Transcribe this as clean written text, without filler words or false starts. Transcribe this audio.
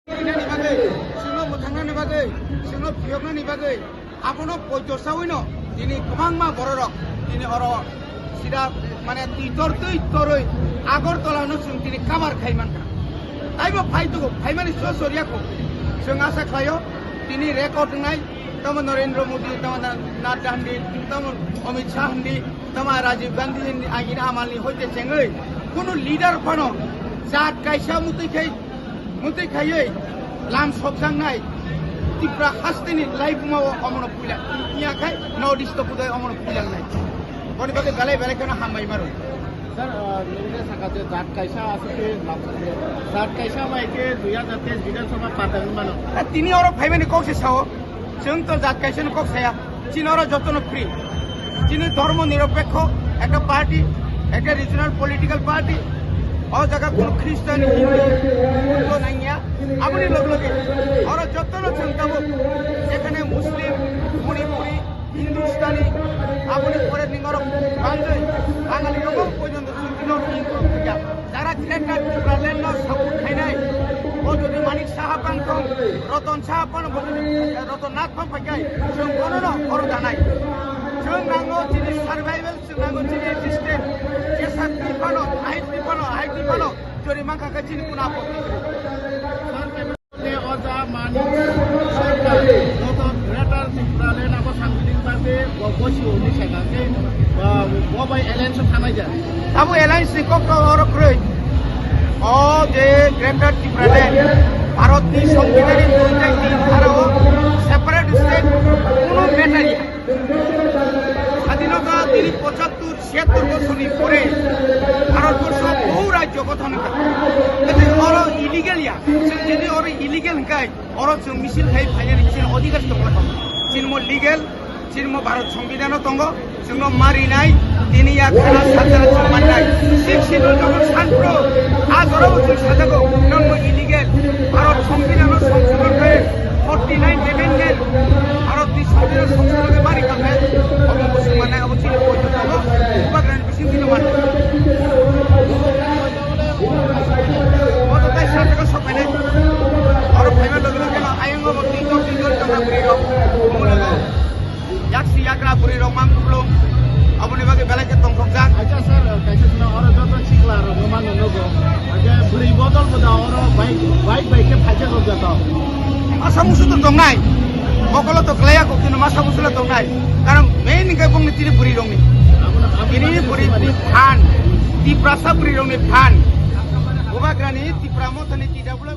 Ini bagai, semua mutangnya ni bagai, semua pioknya ni bagai. Apa no pojosau ini, ini kemang mah borok, ini orang sida mana titor tu itoroi, agor tola no sung ini kamar kaiman kan. Tapi apa itu, kaiman itu sorry aku. Sung asa kayo, ini rekod ngai, teman Narendra Modi, teman Narendra Modi, teman Amit Shah Modi, teman Rajiv Gandhi ini agina amal ni hoje cengai. Kono leader pano, saat kaisa muti kai, lam soksang nai. Tipra hastini live mau amono pulang. Iya kai, nowadays tu pudai amono pulang nai. Kau pakai galai balai kena hambai maru. Sir, ini sangat zat kaisa asal zat kaisa mai ke 2023 विधानसभा party mana? Tini orang paham ni kau sesau. Jeng tu zat kaisa ni kau saya. Cina orang jodoh no free. Cina dharma nirapekho, ekta party, ekta regional political party. और जगह कोनो ख्रिस्टान हिंदू तो नहीं है अपनी लोग और जत्न जनता वो যেখানে মুসলিম মণিপুরি হিন্দুস্তানি আপনি পরে নিগর বাংলা বাঙালি লোক পর্যন্ত সুন্দর যারা গ্রেটার ট্রিপুরাল্যান্ড না সাপোর্ট খাই নাই ও যদি মানিক সাহা পাংথং রতন সাহা পান রতননাথ পান ফাইকাই जों কোনো খরচ জানাই जों नांगौ जिनि सार्भाइवेल जों नांगौ जिनि एग्जिस्टेन्स जेसा टिफानो हाइट टिफानो जरि माखाखा जिनि कुना आपत्ति ने अजा मानि सरकार गत ग्रेटर ट्रिपुराल्यान्ड अब सांगलिं बाटे बसिओ नि सेगाके बबाय एलायन्स थानाय जा अब एलायन्स नि कक और क्रय ओ जे ग्रेटर ट्रिपुराल्यान्ड भारतनि संविधाननि 203 धारायाव सेपारेट स्टेट কোনো মেটারিয়া স্বাধীনতা 75-76 বছরই পরে ভারতবর্ষ বহু রাজ্য গঠন করে কিন্তু ওরা ইলিগেল যদি ওরা ইলিগেল হয় ওরা মিছিল খাই ফাইনাল মিছিল অধিকার দখল চিনম লিগেল চিনম ভারত সংবিধান দঙ্গ जोंनो मारिनाय दिनै खाना साजा माननाय सिक्सिल যখন सानफ्र आजराव जों साजाखौ नन इलिगेल भारत संविधान संशोधन করে 49 अमेंडमेंट भारतनि संविधान संशोधन मारि खालामनाय अबश्य माननाय अबश्य पयजन दङ उपाग्रान बिसिम दिनो माने अतताय साजाखौ सफायनाय और फाइनाल लोगो आयंगो तिजोर तंगा बुरि दं मुलुगाव याक्सी याग्रा बुरि दं मांगुब्लं abone bagi belakang tongkok jak aja sir kaisa suna ora joto chiklar romano logo aja buri bodol boda ora baik ke phaja log jata asa musuh to dongnai bokolo to klaya ko kino masa musuh la dongnai karon main kai bong ni tiri buri dong ni ini buri phan di prasa buri dong ni phan ubagrani di pramotani tidak boleh